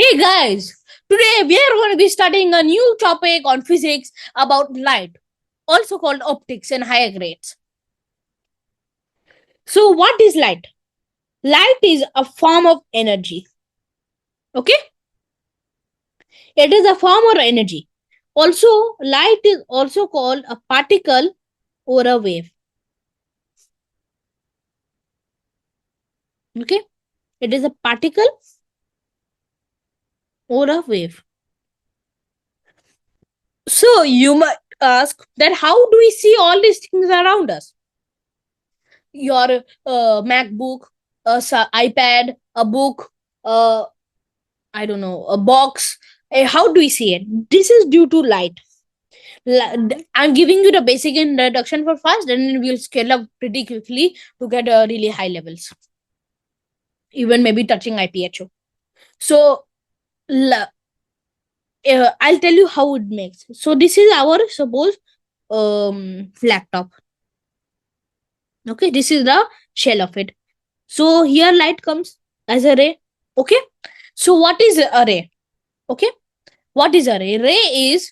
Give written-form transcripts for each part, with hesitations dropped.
Hey guys, today we are going to be studying a new topic on physics about light, also called optics and higher grades. So, what is light? Light is a form of energy. Okay? It is a form of energy. Also, light is also called a particle or a wave. Okay? It is a particle or a wave. So, you might ask that how do we see all these things around us? Your MacBook, iPad, a book, I don't know, a box. How do we see it? This is due to light. I'm giving you the basic introduction for fast, and then we'll scale up pretty quickly to get really high levels, even maybe touching IPHO. So I'll tell you how it makes. So this is our suppose laptop. Okay, this is the shell of it. So here light comes as a ray. Okay. So what is a ray? Okay. What is a ray? Ray is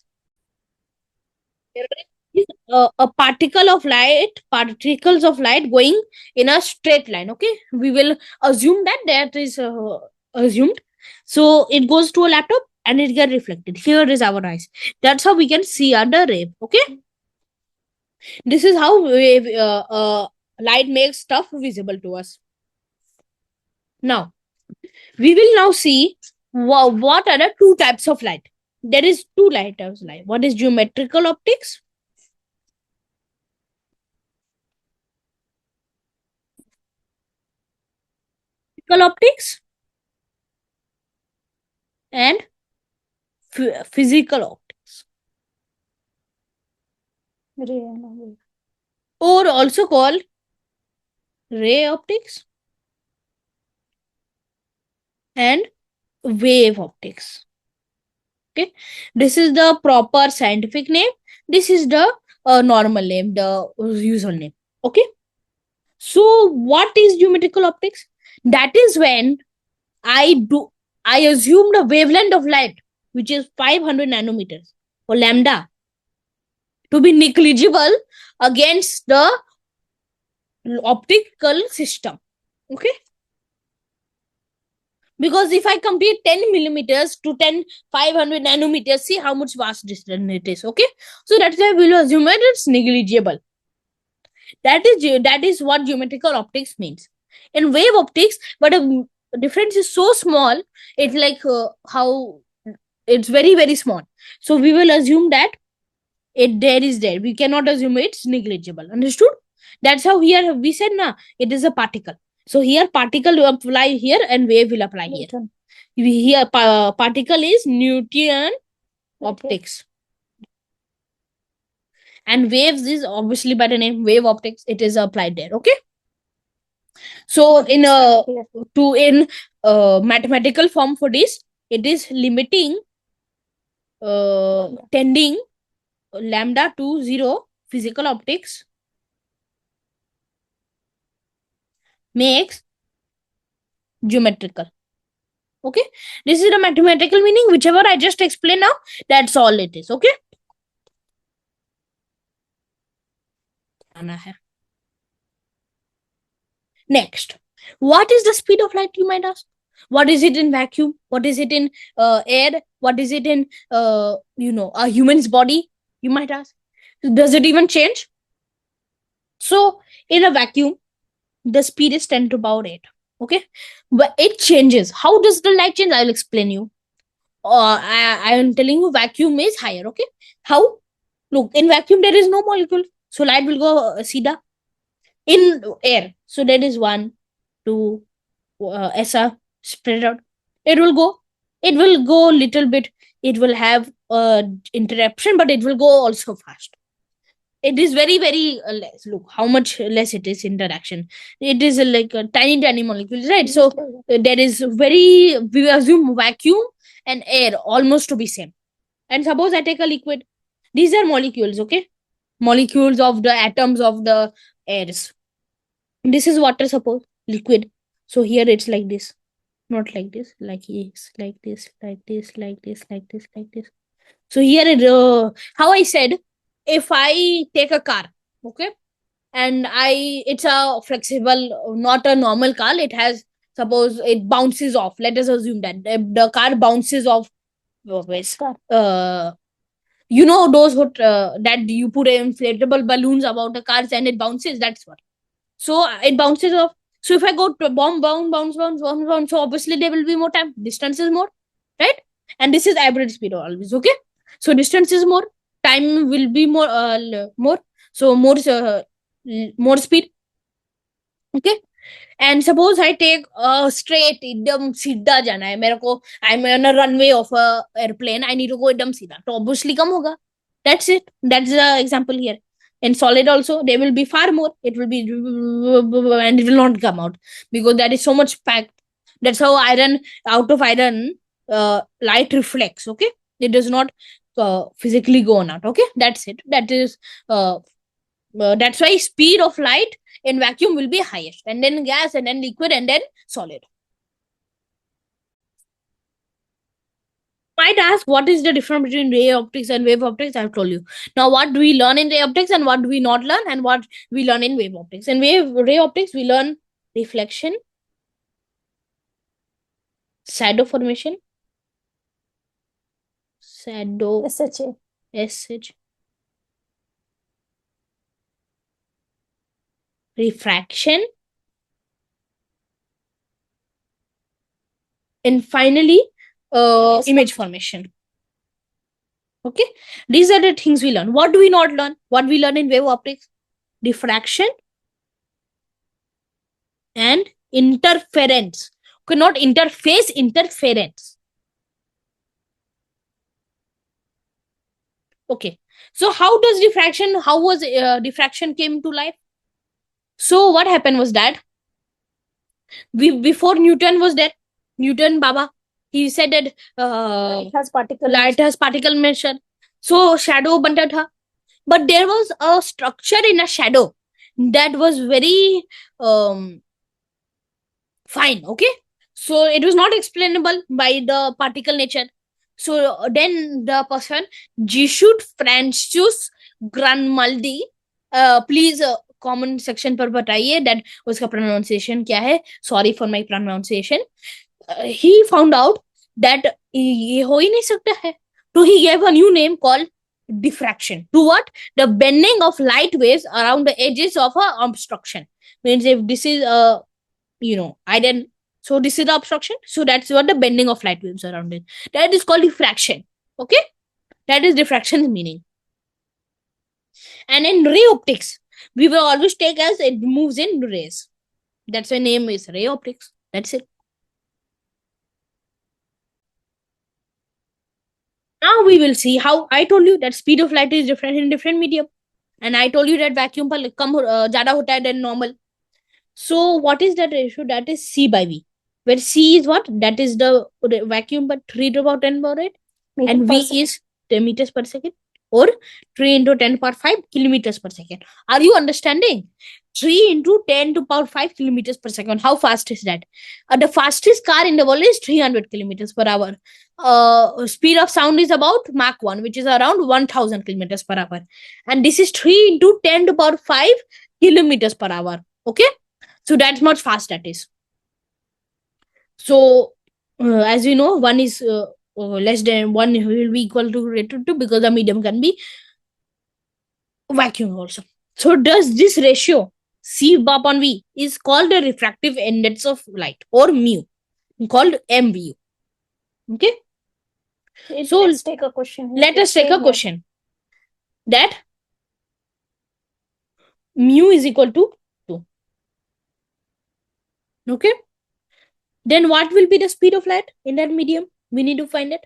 a particle of light, particles of light going in a straight line. Okay. We will assume that is assumed. So it goes to a laptop and it gets reflected. Here is our eyes. That's how we can see under ray. Okay. This is how light makes stuff visible to us. Now, we will now see what are the two types of light. There is two types of light. What is geometrical optics? Optics and physical optics, or also called ray optics and wave optics. Okay, this is the proper scientific name. This is the normal name, the usual name. Okay, so what is geometrical optics? That is when I assume the wavelength of light, which is 500 nanometers or lambda, to be negligible against the optical system. Okay, because if I compare 10 millimeters to 500 nanometers, see how much vast distance it is. Okay, so that's why we'll assume that it's negligible. That is what geometrical optics means. In wave optics, but the difference is so small, it's like how it's very very small. So we will assume that it there is there. We cannot assume it's negligible. Understood? That's how here we said na it is a particle. So here particle will apply here and wave will apply here. Here particle is Newton optics. And waves is obviously by the name wave optics. It is applied there. Okay. So in mathematical form for this, it is limiting tending lambda to 0 physical optics makes geometrical. Okay, this is the mathematical meaning. Whichever I just explained now, that's all it is. Okay. Next, what is the speed of light, you might ask? What is it in vacuum? What is it in air? What is it in a human's body, you might ask? Does it even change? So in a vacuum, the speed is 10 to power 8. Okay, but it changes. How does the light change? I'll explain you. I am telling you vacuum is higher. Okay, how? Look, in vacuum there is no molecule, so light will go sida. In air, so there is 1 2 esa spread out. It will go little bit. It will have interruption, but it will go also fast. It is very very less. Look how much less it is interaction. It is like a tiny molecules, right? So there is very, we assume vacuum and air almost to be same. And suppose I take a liquid, these are molecules. Okay, molecules of the atoms of the airs. This is water, suppose liquid. So here it's like this. not like this, like this, like this, like this, like this, like this, like this. So here, how I said, if I take a car, okay, and it's a flexible, not a normal car. It has, suppose it bounces off. Let us assume that the car bounces off. You know those that you put inflatable balloons about the cars and it bounces. That's what. So it bounces off. So if I go to bounce, so obviously there will be more time. Distance is more, right? And this is average speed always, okay? So distance is more, time will be more, more. So more speed, okay? And suppose I take a straight, एकदम सीधा जाना है मेरे को. I'm on a runway of a airplane. I need to go एकदम सीधा. तो obviously कम होगा. That's it. That's the example here. In solid also, there will be far more. It will be and it will not come out because that is so much packed. That's how iron, out of iron, light reflects. Okay, it does not physically go on out. Okay, that's it. That's why speed of light in vacuum will be highest, and then gas, and then liquid, and then solid. Might ask, what is the difference between ray optics and wave optics? I've told you. Now, what do we learn in ray optics and what do we not learn, and what we learn in wave optics? In ray optics, we learn reflection, shadow formation, shadow, SH, refraction, and finally, image formation. Okay, these are the things we learn. What do we not learn? What we learn in wave optics? Diffraction and interference. Okay, not interface, interference. Okay, so how does diffraction, how was diffraction came to life? So what happened was that before Newton was there, Newton Baba, he said that light has particle motion. So shadow banta tha. But there was a structure in a shadow that was very fine. Okay, so it was not explainable by the particle nature. So then the person Jishut Francis Granmaldi, please comment section पर बताइए that उसका pronunciation क्या है. Sorry for my pronunciation. He found out that ये हो ही नहीं सकता है. So he gave a new name called diffraction. To what? The bending of light waves around the edges of a obstruction. Means if this is a, iron, so this is the obstruction. So that's what the bending of light waves around it. That is called diffraction. Okay, that is diffraction's meaning. And in ray optics, we will always take as it moves in rays. That's why name is ray optics. That's it. Now we will see how I told you that speed of light is different in different medium, and I told you that vacuum पर कम ज़्यादा होता है than normal. So what is that ratio? That is C by V, where C is what? That is the vacuum but 3 to about 10 power 8, and V is 10 meters per second, or 3 into 10 power 5 kilometers per second. Are you understanding? 3 into 10 to power 5 kilometers per second. How fast is that? The fastest car in the world is 300 kilometers per hour. Speed of sound is about Mach 1, which is around 1000 kilometers per hour. And this is 3 into 10 to power 5 kilometers per hour. Okay? So that's much fast that is. So as you know, one is less than 1 will be equal to greater to 2 because the medium can be vacuum also. So does this ratio C upon V is called the refractive index of light, or mu, called MVU. Okay. So let's take a question. Let us take a question. That mu is equal to 2. Okay. Then what will be the speed of light in that medium? We need to find it.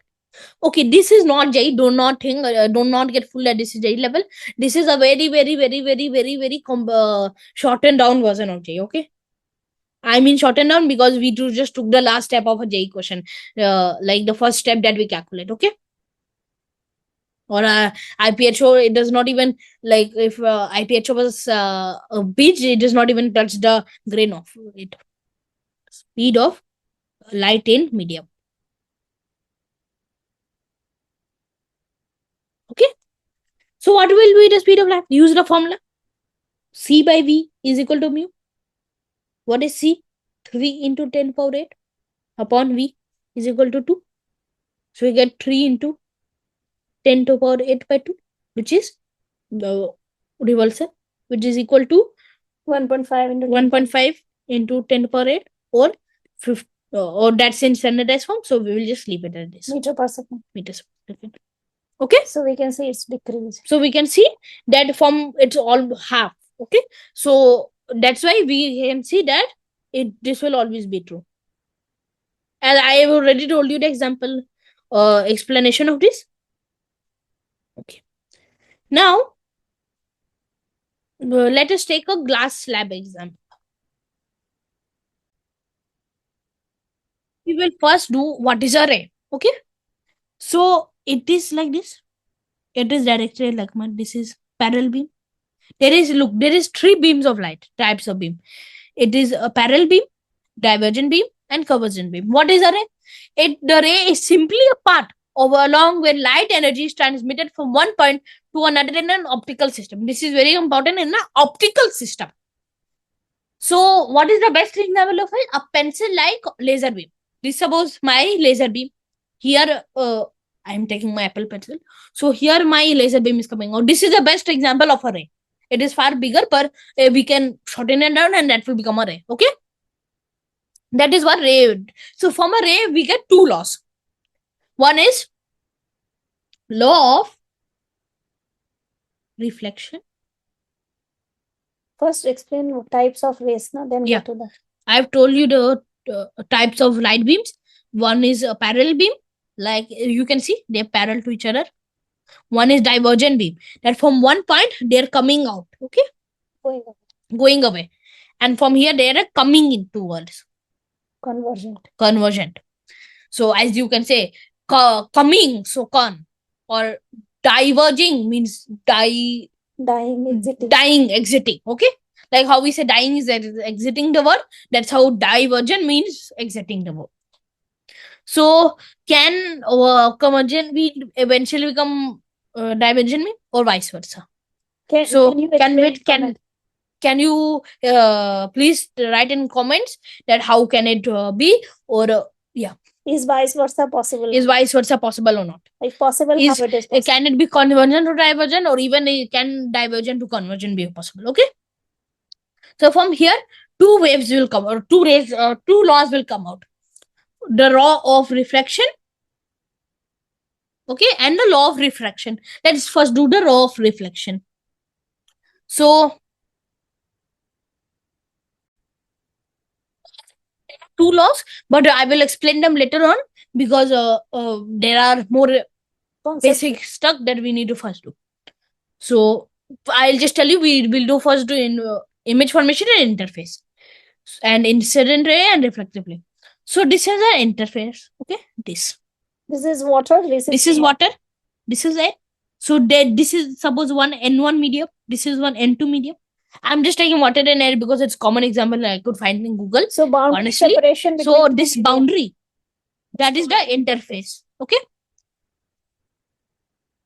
Okay, this is not JEE. Do not think, do not get full that this is JEE level. This is a very, very, very, very, very, very shortened down version of JEE. Okay. I mean shortened down because we just took the last step of a JEE question, like the first step that we calculate. Okay. Or IPHO, it does not even, like if IPHO was a beach, it does not even touch the grain of it. Speed of light in medium. Okay. So what will be the speed of light? Use the formula. C by V is equal to mu. What is C? 3 into 10 power 8 upon V is equal to 2. So we get 3 into 10 to power 8 by 2, which is the reversal, which is equal to 1.5 into 1.5 into 10 to power 8 or 50, or that's in standardized form. So we will just leave it at this. meter per second. Meters per second. Okay. So we can see it's decreased. So we can see that from it's all half. Okay. So that's why we can see that this will always be true. And I have already told you the example explanation of this. Okay. Now let us take a glass slab example. We will first do what is a ray. Okay. So it is like this. It is directed like this is parallel beam. There is 3 beams of light, types of beam. It is a parallel beam, divergent beam, and convergent beam. What is a ray? The ray is simply a path over along where light energy is transmitted from one point to another in an optical system. This is very important in an optical system. So, what is the best example of it? A pencil-like laser beam. This suppose my laser beam. Here, I am taking my Apple pencil. So here my laser beam is coming out. This is the best example of a ray. It is far bigger, but we can shorten it down and that will become a ray. Okay. That is what ray. So from a ray, we get 2 laws. One is law of reflection. First, explain types of rays, na? Then Yeah. go to that. I have told you the types of light beams. One is a parallel beam, like you can see they're parallel to each other. One is divergent beam, that from one point they're coming out, okay, going away, and from here they are coming in towards convergent. So as you can say, coming, so con, or diverging means dying, exiting. Okay, like how we say dying is exiting the world, that's how divergent means exiting the world. So can convergent be eventually become divergent mean, or vice versa? Can you please write in comments that how can it be, or is vice versa possible? Is vice versa possible or not? If possible, how it is possible? Can it be convergent to divergent, or even can divergent to convergent be possible? Okay. So from here, 2 waves will come, or 2 rays, 2 laws will come out. The law of reflection, okay, and the law of refraction. Let's first do the law of reflection. So 2 laws, but I will explain them later on because there are more basic stuff that we need to first do. So I'll just tell you, we will do first do in image formation and interface, and incident ray and reflective ray. So this is an interface. Okay, this is water. This is water. This is air. So this is suppose one N1 medium. This is one N2 medium. I'm just taking water and air because it's common example I could find in Google. So boundary honestly, separation. So this boundary, that is the interface. Okay.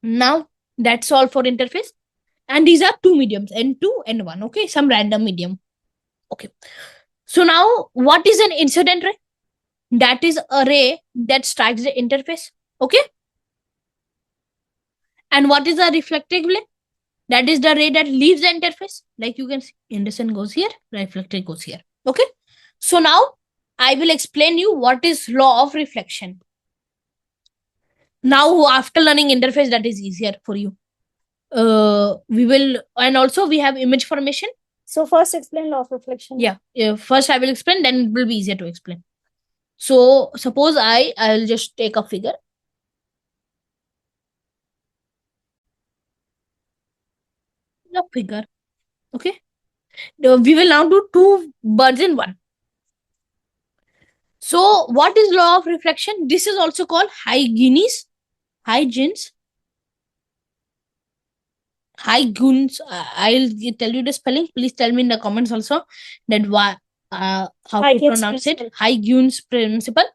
Now that's all for interface. And these are 2 mediums, N2, N1. Okay, some random medium. Okay. So now what is an incident ray? That is a ray that strikes the interface. Okay. And what is a reflective ray? That is the ray that leaves the interface. Like you can see, incandescent goes here, reflected goes here. Okay. So now I will explain you what is law of reflection. Now after learning interface, that is easier for you. We will, and also we have image formation. So first explain law of reflection. Yeah. First I will explain, then it will be easier to explain. So suppose I'll just take a figure. A figure. Okay. We will now do 2 birds in one. So what is law of reflection? This is also called Huygens. Huygens. I'll tell you the spelling. Please tell me in the comments also that how to Huygens pronounce it? principle. Huygens principle.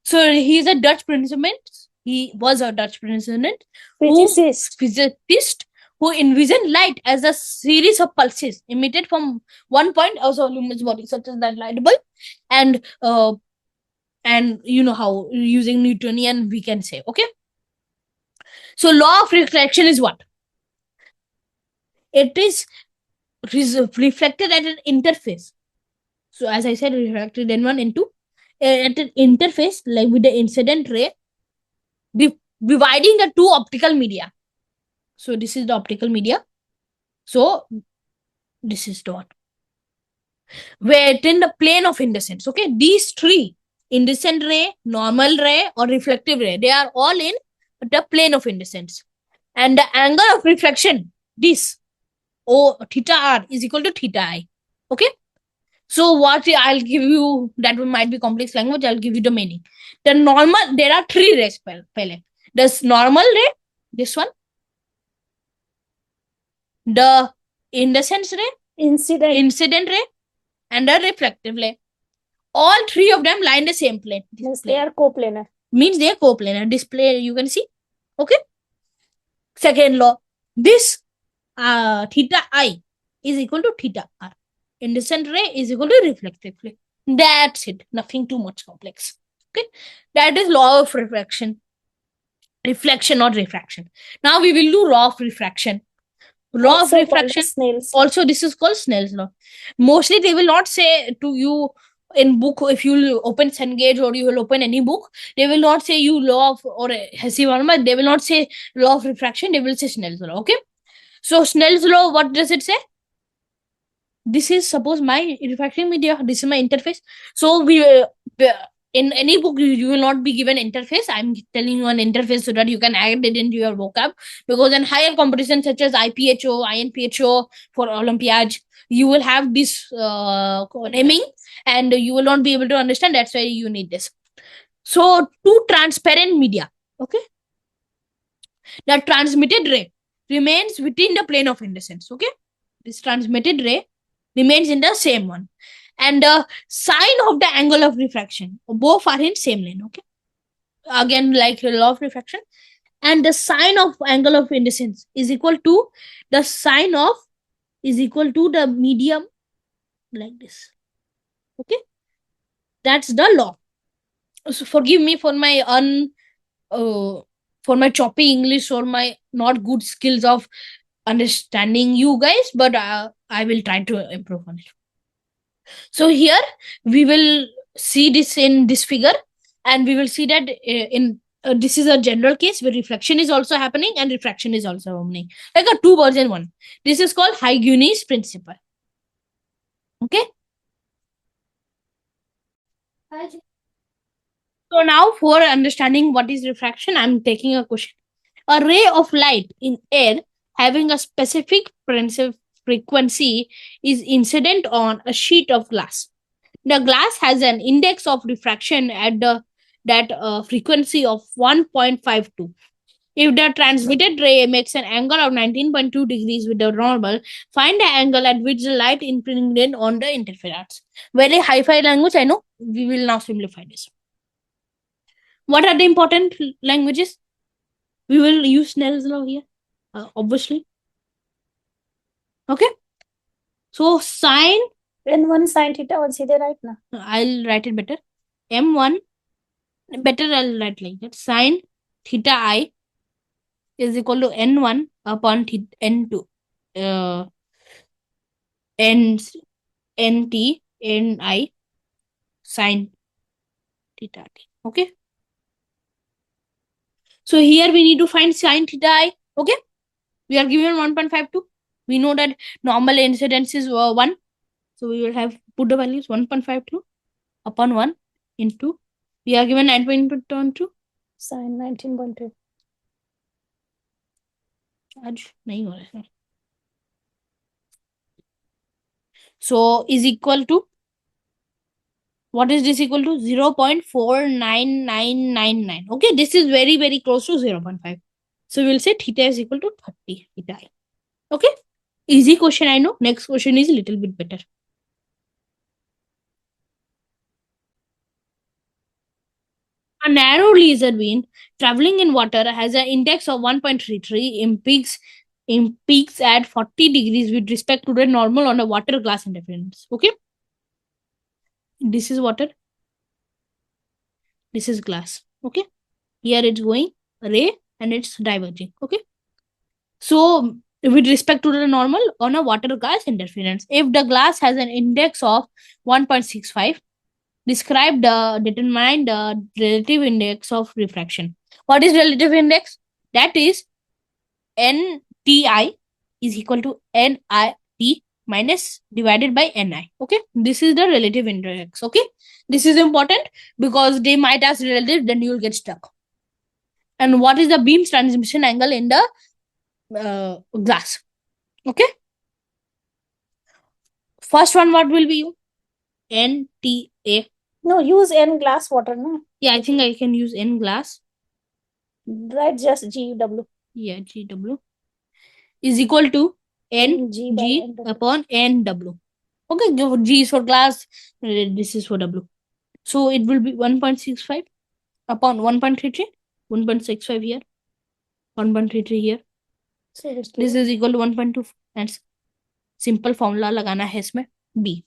So he's a Dutch principal. He was a Dutch principal physicist who envisioned light as a series of pulses emitted from one point of a luminous body, such as that light bulb, and you know how using Newtonian we can say, okay. So law of reflection is what? It is reflected at an interface. So as I said, refracted N1, N2 at an interface, like with the incident ray, dividing the two optical media. So this is the optical media. So this is the one. Where it in the plane of indecence. Okay, these three, indecent ray, normal ray, or reflective ray, they are all in the plane of indecence. And the angle of reflection, this O theta r is equal to theta I. Okay. So what I'll give you, that might be complex language, I'll give you the meaning. The normal, there are three rays. This normal ray, this one, the indecent ray, incident ray, and the reflective ray. All three of them lie in the same plane. Yes, they are coplanar. Means they are coplanar. Display you can see. Okay. Second law, this theta I is equal to theta r. Indecent ray is equal to reflective ray. That's it. Nothing too much complex. Okay. That is law of refraction. Reflection, not refraction. Now we will do law of refraction. Law of refraction. Also, this is called Snell's law. Mostly they will not say to you in book, if you open Cengage or you will open any book, they will not say you law of, or Hesse Varma, they will not say law of refraction, they will say Snell's law. Okay. So Snell's law, what does it say? This is suppose my refracting media, this is my interface. So we in any book you will not be given interface. I'm telling you an interface so that you can add it into your vocab, because in higher competitions such as IPHO, INPHO for Olympiads, you will have this naming and you will not be able to understand. That's why you need this. So two transparent media, okay, the transmitted ray remains within the plane of indecence. Okay, this transmitted ray remains in the same one, and the sign of the angle of refraction, both are in same lane. Okay, again like law of refraction, and the sign of angle of indecence is equal to the sign of the medium, like this. Okay, that's the law. So forgive me for my for my choppy English or my not good skills of understanding you guys, but I will try to improve on it. So here we will see this in this figure, and we will see that in this is a general case where reflection is also happening and refraction is also happening, like a 2 version 1. This is called Huygens principle. Okay. So now for understanding what is refraction, I'm taking a question. A ray of light in air having a specific frequency is incident on a sheet of glass. The glass has an index of refraction at that frequency of 1.52. If the transmitted ray makes an angle of 19.2 degrees with the normal, find the angle at which the light impinged on the interference. Very hi-fi language, I know. We will now simplify this. What are the important languages? We will use Snell's law here, obviously. Okay. So sine N1 sine theta, what's it right now? I'll write it better. M1, better I'll write like that. Sine theta I is equal to N1 upon N2. NT, Ni, sine theta t. Okay. So here we need to find sine theta I. Okay. We are given 1.52. We know that normal incidence is 1. So we will have put the values 1.52 upon 1 into, we are given 9.2 sine 19.2. आज नहीं हो रहा है. So is equal to, what is this equal to? 0.49999. Okay, this is very, very close to 0.5. So we will say theta is equal to 30 theta. Okay, easy question, I know. Next question is a little bit better. A narrow laser beam traveling in water has an index of 1.33 in peaks at 40 degrees with respect to the normal on a water glass interference. Okay, this is water, this is glass. Okay, here it's going ray and it's diverging. Okay, so with respect to the normal on a water glass interference, if the glass has an index of 1.65, determine the relative index of refraction. What is relative index? That is NTI is equal to NIT minus divided by NI. Okay, this is the relative index. Okay, this is important because they might ask relative, then you will get stuck. And what is the beam transmission angle in the glass? Okay, first one, what will be NTA? No, use N glass water, no? Yeah, I think I can use N glass. Write just GW. Yeah, GW is equal to G by NG NW. upon NW. Okay, G is for glass, this is for W. So it will be 1.65 upon 1.33, 1.65 here, 1.33 here. So This is equal to 1.2 and simple formula लगाना है इसमें बी.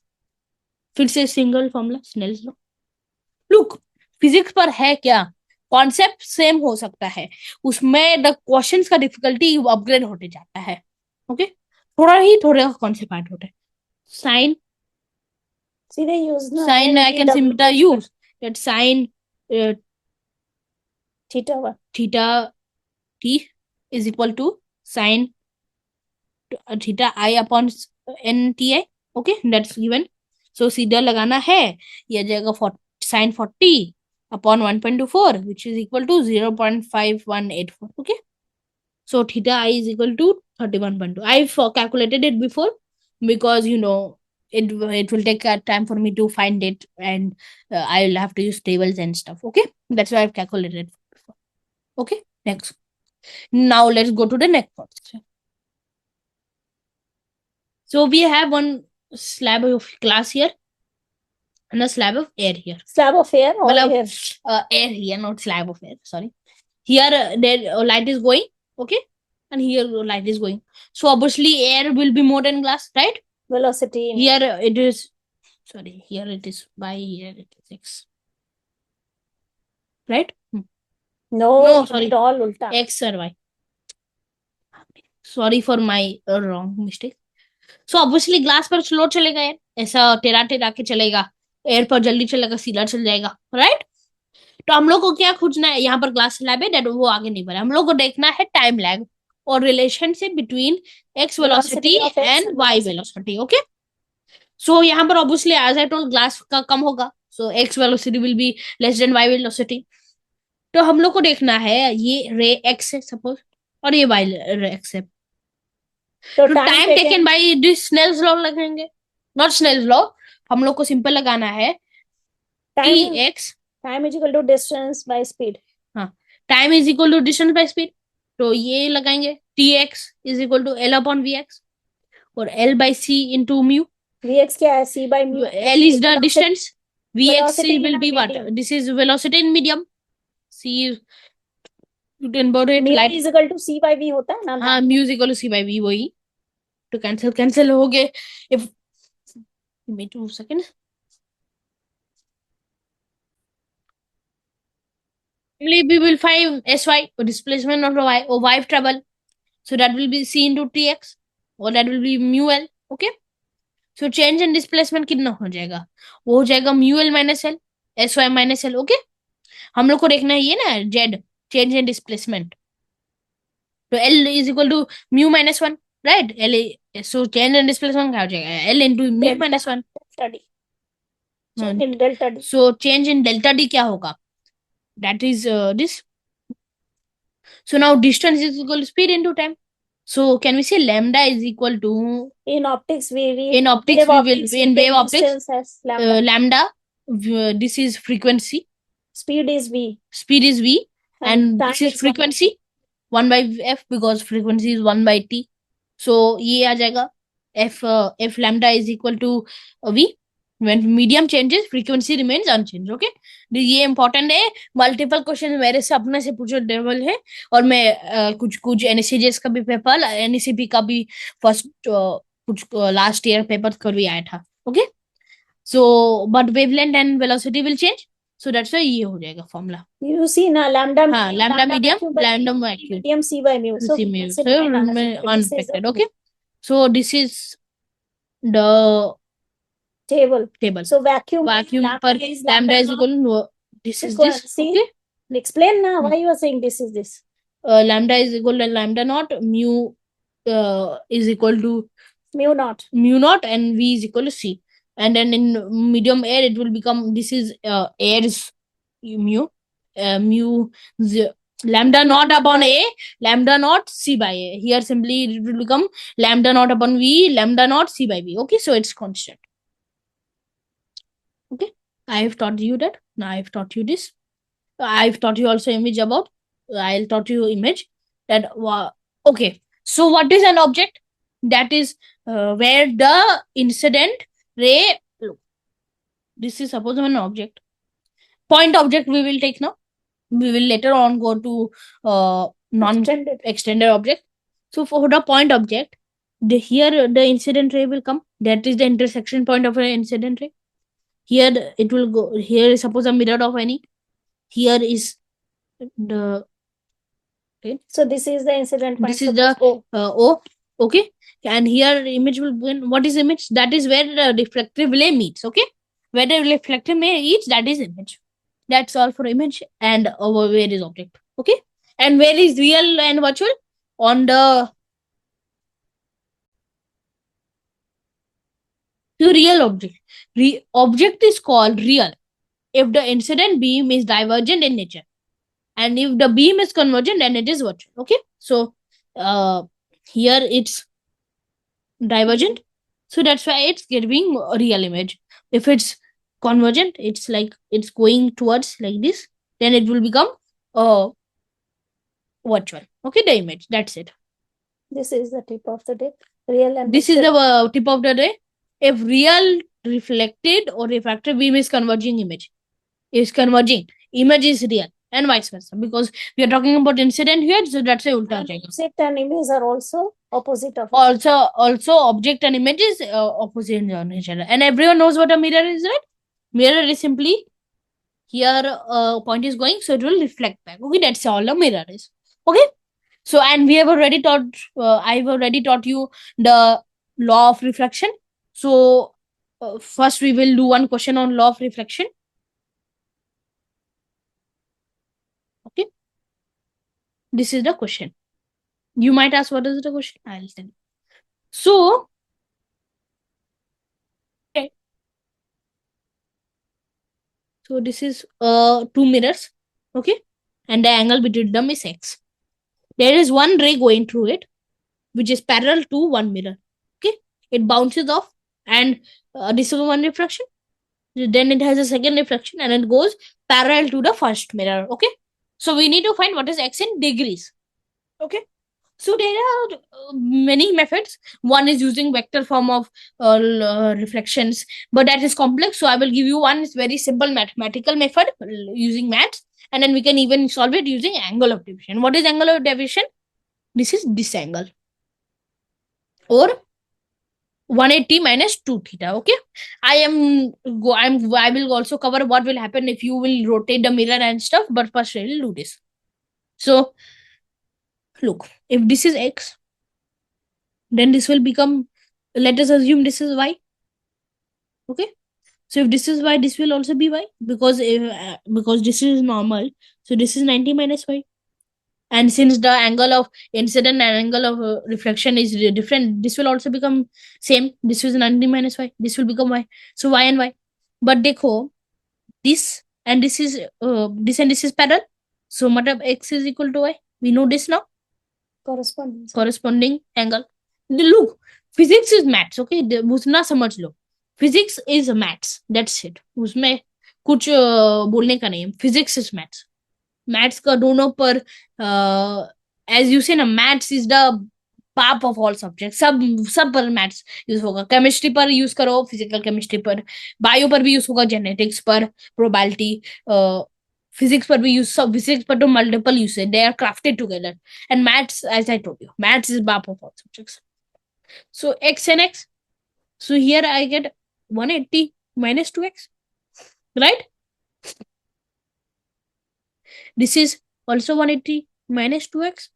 फिर से single formula Snell's law. Look, physics पर है क्या, concept same हो सकता है, उसमें द क्वेश्चंस का डिफिकल्टी अपग्रेड होते जाता है. ओके, थोड़ा कॉन्सेप्ट ऐड होता है. साइन सीधे यूज ना sin I can simply use that sin theta theta t is equal to sin theta I upon nti. Okay, that's given. So सीधा लगाना है, ये आ जाएगा sin 40 upon 1.24 which is equal to 0.5184. Okay, so theta I is equal to 31.2. I've calculated it before because it will take time for me to find it, and I'll have to use tables and stuff. Okay, that's why I've calculated it before. Okay, next. Now let's go to the next question. So we have one slab of glass here and a slab of air here. Slab of air or Well, air? Air here, not slab of air. Sorry. Here there light is going. Okay, and here light is going. So obviously air will be more than glass, right? Velocity. Here it is. Sorry, here it is y. Here it is x. Right? No, sorry. it all ulta. X or y. Sorry for my wrong mistake. So obviously glass पर slow चलेगा यार, ऐसा टेरा टेरा के चलेगा, air पर जल्दी चलेगा, सीधा चल जाएगा, राइट? तो हम लोग को क्या खोजना है, यहाँ पर ग्लास स्लैब है दैट वो आगे नहीं बढ़ा, हम लोग को देखना है टाइम लैग और relationship between x velocity and y velocity. Okay, so यहाँ पर obviously as I told glass का कम होगा, so x velocity will be less than y velocity. तो हम लोग को देखना है ये रे एक्स है सपोज और ये वाई रे एक्स है. तो time taken by this Snell's law लगाएंगे, नॉट स्नेल्स लॉ, हम लोग को सिंपल लगाना है t x. Time is equal to distance by speed. हाँ, time is equal to distance by speed, तो ये लगाएंगे t x is equal to l upon v x और l by c into mu. V x क्या है, c by mu. L is the distance, v x will be what, this is velocity in medium, C light is equal to C by V होता है ना. हाँ, mu is equal to C by V, वही तो cancel हो गए. If me 2 seconds. We will find sy or displacement of y or y travel, so that will be c into tx or that will be mu l. Okay, so change in displacement कितना हो जाएगा, वो हो जाएगा mu l minus l sy minus l. Okay, हम लोग को देखना है ये ना z change in displacement, तो l is equal to mu minus 1, right? L so change in displacement क्या हो जाएगा, l into mu minus 1 delta d. So change in delta d क्या होगा, that is this. So now distance is equal to speed into time. So can we say lambda is equal to, in optics we will in wave optics lambda, this is frequency, speed is v and this is frequency 1 by f because frequency is 1 by t. So ये आ जाएगा f lambda is equal to v when medium changes frequency remains unchanged. okay, ये important है. Multiple question मेरे से अपने से पूछो level है. और मैं कुछ कुछ एनएससीजेएस का भी पेपर, एनईसीपी का भी फर्स्ट कुछ लास्ट ईयर पेपर कर भी आया था. Okay, so but wavelength and velocity will change, so that's why ये हो जाएगा फॉर्मूला. You see ना lambda हाँ, lambda medium, vacuum by lambda V, vacuum, medium C by mu. So C mu. it's So unaffected. Okay, so this is the table. table. So vacuum per lambda is equal to this is this. See, Okay, explain now why you are saying this is this. lambda is equal to lambda naught, mu is equal to Mu naught. and V is equal to C. And then in medium air it will become, this is air's mu, lambda naught upon A, lambda naught C by A. Here simply it will become lambda naught upon V, lambda naught C by V. Okay, so it's constant. Okay, I have taught you that. Now I have taught you this. I've taught you also image about. I'll taught you image that. Okay, so what is an object? That is where the incident ray. Look, this is suppose an object. Point object we will take now. We will later on go to non-extended object. So for the point object, here the incident ray will come. That is the intersection point of an incident ray. Here it will go. Here is suppose a mirror of any. Here is the. Okay. So this is the incident point. This is the O. Okay, and here image will begin. What is image? That is where the reflective ray meets. Okay, where the reflective ray meets, that is image. That's all for image. And over where is object. Okay, and where is real and virtual? On the real object. Object is called real if the incident beam is divergent in nature, and if the beam is convergent, then it is virtual. Okay, so here it's divergent, so that's why it's giving a real image. If it's convergent, it's like it's going towards like this, then it will become virtual. Okay, the image, that's it. This is the tip of the day. Real and this is the tip of the day. If real reflected or refracted beam is converging, image is converging, image is real, and vice versa, because we are talking about incident here, so that's a ulta object and image are also opposite of also object and image is opposite in each other. And everyone knows what a mirror is, right? Mirror is simply here point is going, so it will reflect back. Okay, that's all a mirror is. Okay, so and we have already taught I've already taught you the law of reflection. So first we will do one question on law of reflection. Okay, this is the question. You might ask, what is the question? I'll tell you. So okay, so this is two mirrors. Okay, and the angle between them is x. There is one ray going through it, which is parallel to one mirror. Okay, it bounces off, and this is one reflection. Then it has a second reflection, and it goes parallel to the first mirror. Okay, so we need to find what is x in degrees. Okay, so there are many methods. One is using vector form of reflections, but that is complex. So I will give you one very simple mathematical method using maths, and then we can even solve it using angle of deviation. What is angle of deviation? This is this angle, or 180 minus 2 theta. Okay, I will also cover what will happen if you will rotate the mirror and stuff, but first I will do this. So look, if this is x, then this will become, let us assume this is y. Okay, so if this is y, this will also be y, because this is normal, so this is 90 minus y. And since the angle of incident and angle of reflection is different, this will also become same. This is 90 minus y, this will become y, so y and y. But dekho, this and this is parallel, so matlab x is equal to y. We know this now. Corresponding angle. Look, physics is maths. Okay, उसना समझ लो. Physics is maths. That's it. उसमें कुछ बोलने का नहीं है. Physics is maths. Maths का दोनों पर as you say ना, maths is the बाप ऑफ ऑल सब्जेक्ट, सब पर मैथ्स यूज होगा। केमिस्ट्री पर यूज करो, फिजिकल केमिस्ट्री पर, बायो पर भी यूज होगा, जेनेटिक्स पर, प्रोबेबिलिटी, फिजिक्स पर भी यूज, सब फिजिक्स पर तो मल्टीपल यूज है, they are crafted together, and maths as I told you, maths is बाप of all subjects. So x and x. So here I get 180 minus 2x, right? This is also 180 minus 2x,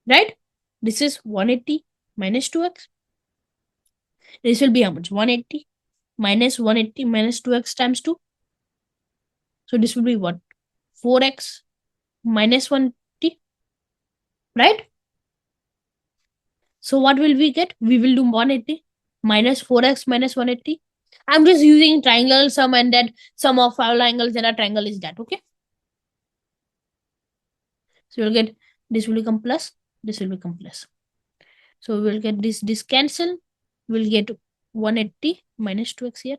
right? This is 180 minus 2x. This will be how much? 180 minus 180 minus 2x times 2. So this will be what? 4x minus 180, right? So what will we get? We will do 180 minus 4x minus 180. I'm just using triangle sum, and that sum of all angles in a triangle is that, okay? So you'll get this will become plus, this will become plus. So we'll get this cancel. We'll get 180 minus 2x here.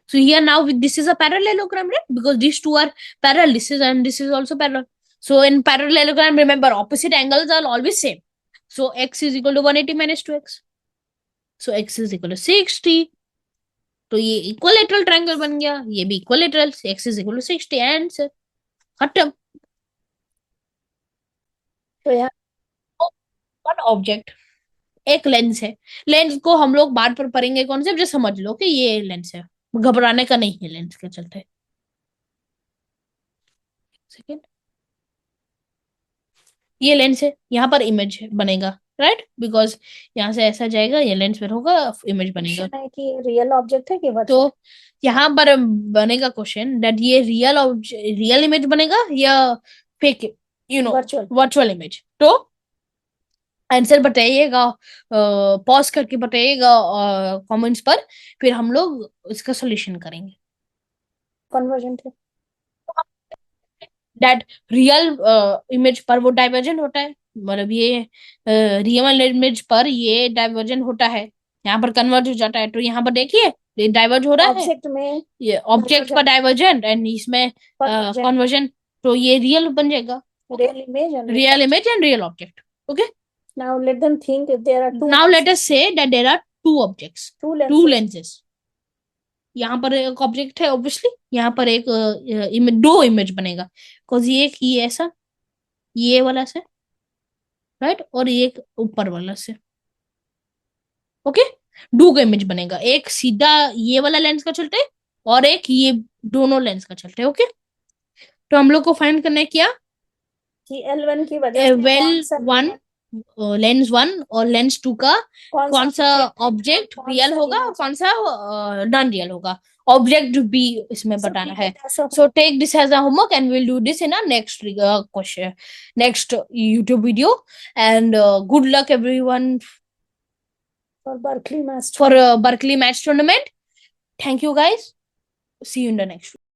So here now this is a parallelogram, right? Because these two are parallel. This is and this is also parallel. So in parallelogram, remember opposite angles are always same. So x is equal to 180 minus 2x. So x is equal to 60. तो ये equilateral triangle बन गया, ये भी equilateral, x is equal to 60 answer खत्म. तो यहाँ one object, एक लेंस है. लेंस को हम लोग बाद पर पढ़ेंगे कॉन्सेप्ट, जो समझ लो कि ये लेंस है, घबराने का नहीं है लेंस के चलते. सेकेंड, ये लेंस है, यहाँ पर इमेज बनेगा, राइट? बिकॉज यहाँ से ऐसा जाएगा, ये लेंस पर होगा, इमेज बनेगा. क्वेश्चन है कि रियल ऑब्जेक्ट है कि तो वर्चुअल? यहाँ पर बनेगा क्वेश्चन दैट ये रियल इमेज बनेगा या फेक, वर्चुअल. Virtual image. तो आंसर बताइएगा, पॉज करके बताइएगा कमेंट्स पर, फिर हम लोग इसका सॉल्यूशन करेंगे. कन्वर्जन थे. दैट रियल इमेज पर वो डाइवर्जेंट होता है, मतलब ये रियल इमेज पर ये डाइवर्जेंट होता है, यहाँ पर कन्वर्ज हो जाता है. तो यहाँ पर देखिए ये डाइवर्ज हो रहा है, ऑब्जेक्ट में ये ऑब्जेक्ट पर डाइवर्जेंट एंड इसमें कन्वर्जन. तो ये रियल बन जाएगा, real image and real object. Okay, now let them think if there are two now let us say that there are two objects, two two lenses. lenses. यहाँ पर एक object है obviously, यहाँ पर एक दो इमेज बनेगा, बिकॉज ये ऐसा, ये वाला से, राइट, और एक ऊपर वाला से. ओके, दो का इमेज बनेगा, एक सीधा ये वाला लेंस का चलते है और एक ये दोनों लेंस का चलते है. ओके, तो हम लोग को फाइंड करना है क्या कि L1 की वजह से वेल वन, लेंस 1 और लेंस 2 का कौन सा ऑब्जेक्ट रियल होगा और कौन सा नॉन रियल होगा, ऑब्जेक्ट भी इसमें बताना है. So take this as a homework and will do this in a next question, next YouTube video, and good luck everyone for Berkeley match for Berkeley match tournament. Thank you guys, see you in the next video.